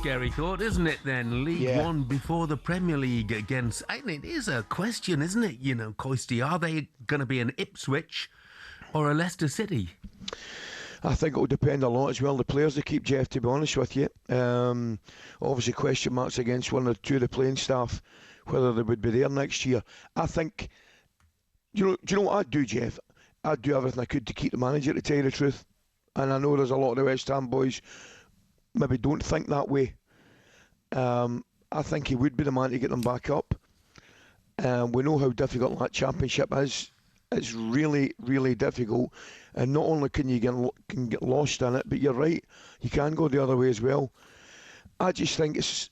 scary thought, isn't it, then? League One before the Premier League against... And it is a question, isn't it, Coisty? Are they going to be an Ipswich or a Leicester City? I think it will depend a lot as well. The players they keep, Jeff, to be honest with you. Obviously question marks against one or two of the playing staff, whether they would be there next year. I think... Do you know what I'd do, Jeff? I'd do everything I could to keep the manager, to tell you the truth. And I know there's a lot of the West Ham boys maybe don't think that way. I think he would be the man to get them back up. We know how difficult that championship is. It's really, really difficult. And not only can you get lost in it, but you're right, you can go the other way as well. I just think it's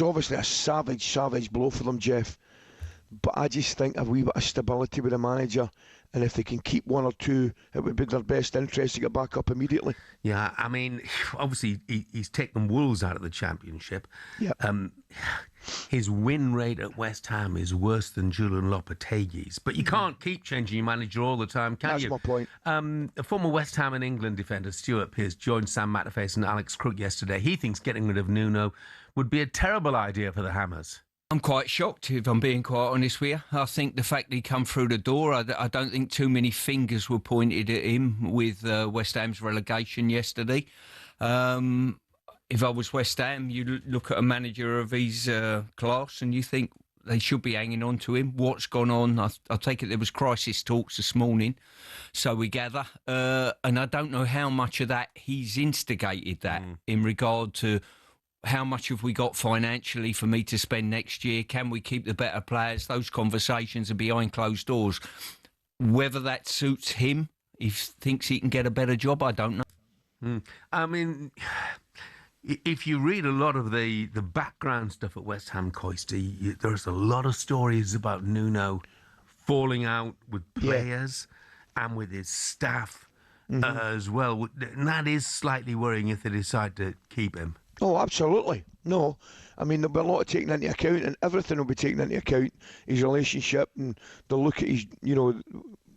obviously a savage blow for them, Jeff. But I just think a wee bit of stability with the manager, and if they can keep one or two, it would be their best interest to get back up immediately. Yeah, I mean, obviously he's taken Wolves out of the Championship. Yeah. His win rate at West Ham is worse than Julian Lopetegui's. But you can't keep changing your manager all the time, can you? That's my point. A former West Ham and England defender, Stuart Pearce, joined Sam Matterface and Alex Crook yesterday. He thinks getting rid of Nuno would be a terrible idea for the Hammers. I'm quite shocked, if I'm being quite honest with you. I think the fact that he come through the door, I don't think too many fingers were pointed at him with West Ham's relegation yesterday. If I was West Ham, you look at a manager of his class and you think they should be hanging on to him. What's gone on? I take it there was crisis talks this morning, so we gather. And I don't know how much of that he's instigated that in regard to how much have we got financially for me to spend next year? Can we keep the better players? Those conversations are behind closed doors. Whether that suits him, if he thinks he can get a better job, I don't know. I mean, if you read a lot of the background stuff at West Ham, Coisty, there's a lot of stories about Nuno falling out with players and with his staff as well. And that is slightly worrying if they decide to keep him. Oh, absolutely. No. I mean, there'll be a lot of taken into account, and everything will be taken into account. His relationship, and they'll look at his,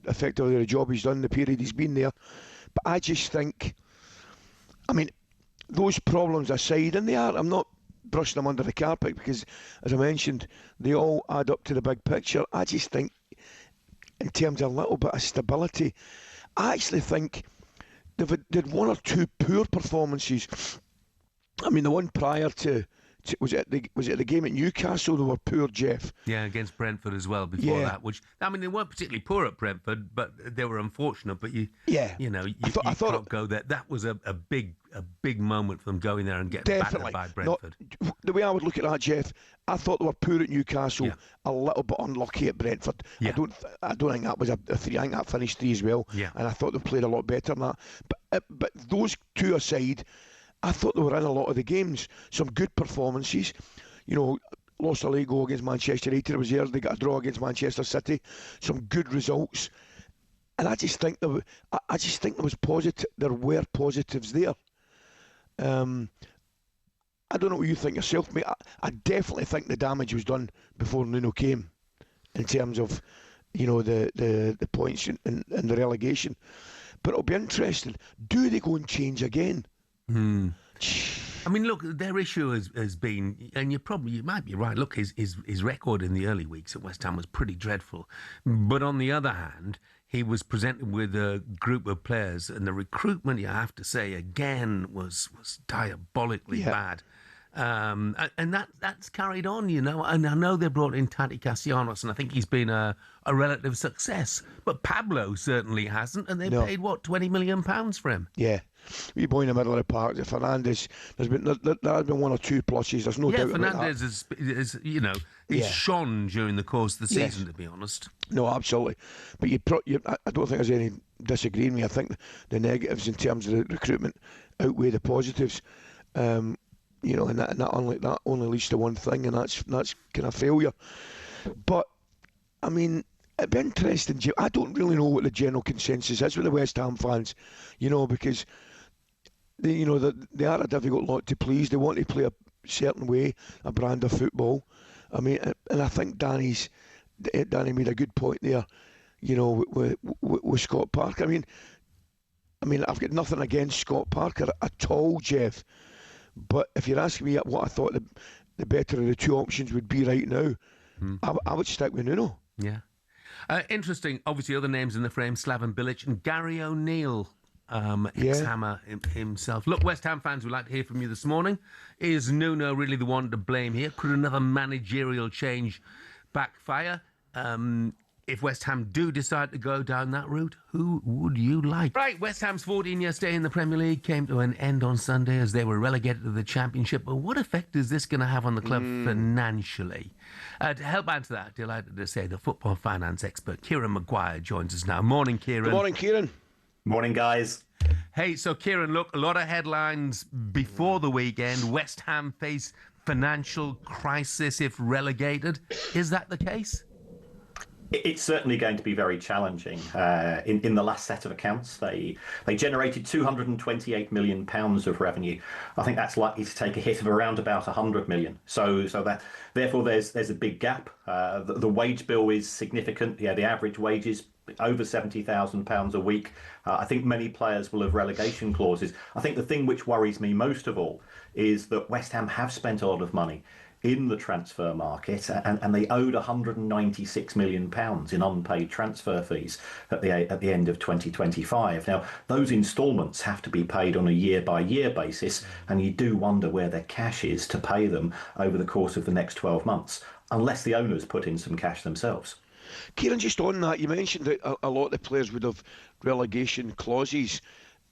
effectively the job he's done, the period he's been there. But I just think, I mean, those problems aside, and I'm not brushing them under the carpet because, as I mentioned, they all add up to the big picture. I just think, in terms of a little bit of stability, I actually think they've did one or two poor performances. I mean, the one prior to was it the game at Newcastle? They were poor, Jeff. Yeah, against Brentford as well before that. Which, I mean, they weren't particularly poor at Brentford, but they were unfortunate. But you can't go there. That was a big moment for them going there and getting battered by Brentford. The way I would look at that, Jeff, I thought they were poor at Newcastle, a little bit unlucky at Brentford. Yeah. I don't think that was a 3. I think that finished 3 as well. Yeah. And I thought they played a lot better than that. But those two aside, I thought they were in a lot of the games. Some good performances. Lost a league goal against Manchester United. I was there. They got a draw against Manchester City. Some good results. And I just think there was positive. There were positives there. I don't know what you think yourself, mate. I definitely think the damage was done before Nuno came, in terms of, the points and the relegation. But it'll be interesting. Do they go and change again? I mean, look, their issue has been, and you might be right. Look, his record in the early weeks at West Ham was pretty dreadful. But on the other hand, he was presented with a group of players, and the recruitment, you have to say, again, was diabolically bad. And that's carried on, And I know they brought in Tati Castellanos, and I think he's been a relative success. But Pablo certainly hasn't, and they paid, £20 million for him? Yeah. We boy in the middle of the park. Fernandes, there has been 1 or 2 pluses. There's no doubt about that. Fernandes he's shone during the course of the season, to be honest. No, absolutely. But I don't think there's any disagreeing with me. I think the negatives in terms of the recruitment outweigh the positives. And that only leads to one thing, and that's kind of failure. But I mean, it'd be interesting. I don't really know what the general consensus is with the West Ham fans, because they are a difficult lot to please. They want to play a certain way, a brand of football. I mean, and I think Danny made a good point there, with Scott Parker. I mean, I've got nothing against Scott Parker at all, Jeff. But if you're asking me what I thought the better of the two options would be right now, I would stick with Nuno. Yeah. Interesting. Obviously, other names in the frame: Slaven Bilic and Gary O'Neill, ex-Hammer himself. Look, West Ham fans, we'd like to hear from you this morning. Is Nuno really the one to blame here? Could another managerial change backfire? If West Ham do decide to go down that route, who would you like? Right, West Ham's 14-year stay in the Premier League came to an end on Sunday as they were relegated to the Championship. But what effect is this going to have on the club financially? To help answer that, delighted to say the football finance expert Kieran Maguire joins us now. Morning, Kieran. Good morning, Kieran. Morning, guys. Hey, so Kieran, look, a lot of headlines before the weekend. West Ham face financial crisis if relegated. Is that the case? It's certainly going to be very challenging. In the last set of accounts, they generated £228 million of revenue. I think that's likely to take a hit of around about 100 million. So that therefore there's a big gap. The wage bill is significant. Yeah, the average wage is over £70,000 a week. I think many players will have relegation clauses. I think the thing which worries me most of all is that West Ham have spent a lot of money in the transfer market, and they owed £196 million in unpaid transfer fees at the end of 2025. Now, those instalments have to be paid on a year-by-year basis, and you do wonder where their cash is to pay them over the course of the next 12 months, unless the owners put in some cash themselves. Kieran, just on that, you mentioned that a lot of the players would have relegation clauses.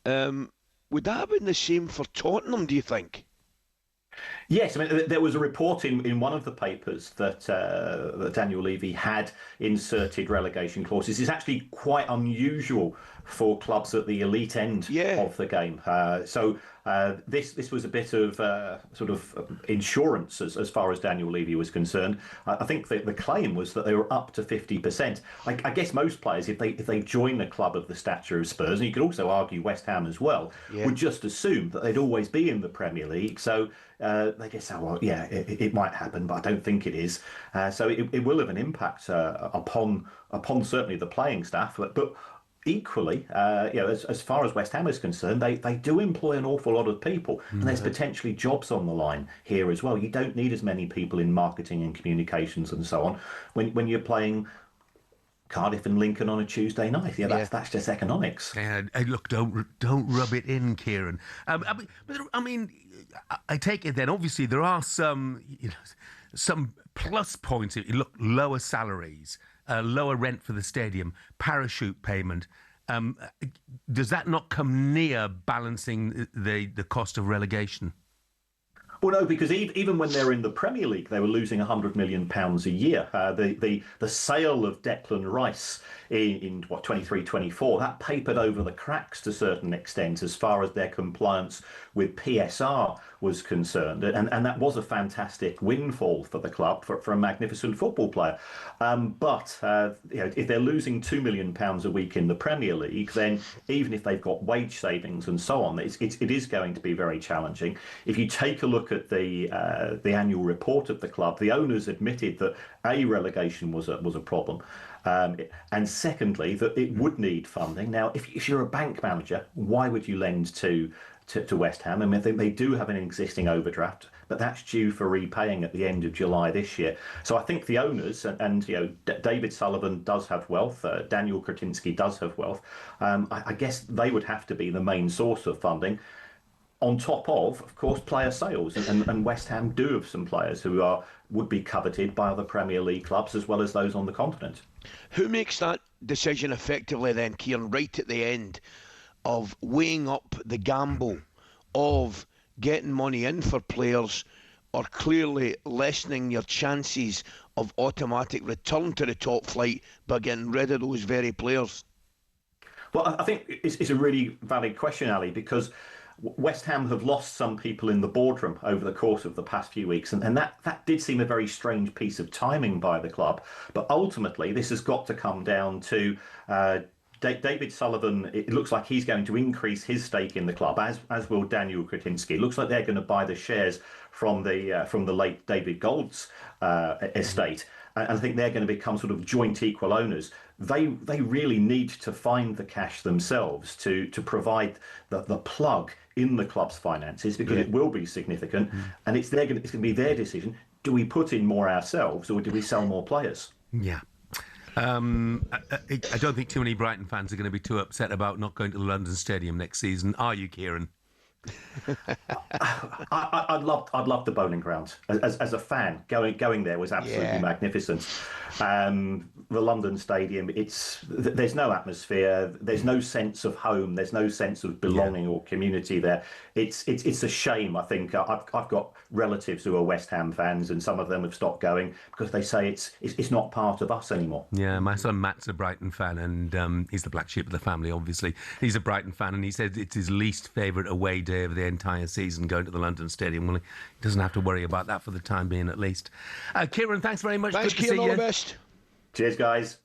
Would that have been the same for Tottenham, do you think? Yes, I mean, there was a report in one of the papers that Daniel Levy had inserted relegation clauses. It's actually quite unusual for clubs at the elite end of the game. So this was a bit of sort of insurance as far as Daniel Levy was concerned. I think the claim was that they were up to 50%. I guess most players, if they join a club of the stature of Spurs, and you could also argue West Ham as well, would just assume that they'd always be in the Premier League. So they just say, well, yeah, it might happen, but I don't think it is. So it will have an impact upon certainly the playing staff, but equally, as far as West Ham is concerned, they do employ an awful lot of people, and there's potentially jobs on the line here as well. You don't need as many people in marketing and communications and so on when you're playing Cardiff and Lincoln on a Tuesday night. That's just economics. Look, don't rub it in, Kieran. I mean, I take it then. Obviously, there are some plus points. Look, lower salaries, lower rent for the stadium, parachute payment. Does that not come near balancing the cost of relegation? Well, no, because even when they were in the Premier League, they were losing £100 million a year. The sale of Declan Rice in 23-24, that papered over the cracks to a certain extent as far as their compliance with PSR was concerned. And that was a fantastic windfall for the club, for a magnificent football player. But if they're losing £2 million a week in the Premier League, then even if they've got wage savings and so on, it is going to be very challenging. If you take a look at the annual report of the club, the owners admitted that relegation was a problem, and secondly that it would need funding. Now, if you're a bank manager, why would you lend to West Ham? I mean, they do have an existing overdraft, but that's due for repaying at the end of July this year. So I think the owners and David Sullivan does have wealth, Daniel Kretinsky does have wealth. I guess they would have to be the main source of funding, on top of course, player sales. And West Ham do have some players who would be coveted by other Premier League clubs as well as those on the continent. Who makes that decision effectively then, Kieran, right at the end of weighing up the gamble of getting money in for players or clearly lessening your chances of automatic return to the top flight by getting rid of those very players? Well, I think it's a really valid question, Ali, because West Ham have lost some people in the boardroom over the course of the past few weeks, and that did seem a very strange piece of timing by the club. But ultimately, this has got to come down to David Sullivan. It looks like he's going to increase his stake in the club, as will Daniel Kretinsky. It looks like they're going to buy the shares from the late David Gold's estate. And I think they're going to become sort of joint equal owners. They really need to find the cash themselves to provide the plug in the club's finances, because it will be significant, and it's going to be their decision. Do we put in more ourselves, or do we sell more players? Yeah. I don't think too many Brighton fans are going to be too upset about not going to the London Stadium next season, are you, Kieran? I'd love the Bowling Ground as a fan. Going there was absolutely magnificent. The London Stadium, there's no atmosphere, there's no sense of home, there's no sense of belonging or community there. It's a shame. I think I've got relatives who are West Ham fans, and some of them have stopped going because they say it's not part of us anymore. Yeah, my son Matt's a Brighton fan, and he's the black sheep of the family, obviously. He's a Brighton fan, and he said it's his least favourite away day of the entire season, going to the London Stadium. Well, he doesn't have to worry about that for the time being, at least. Kieran, thanks very much. Thanks, Good to Kieran. see All you. the best. Cheers, guys.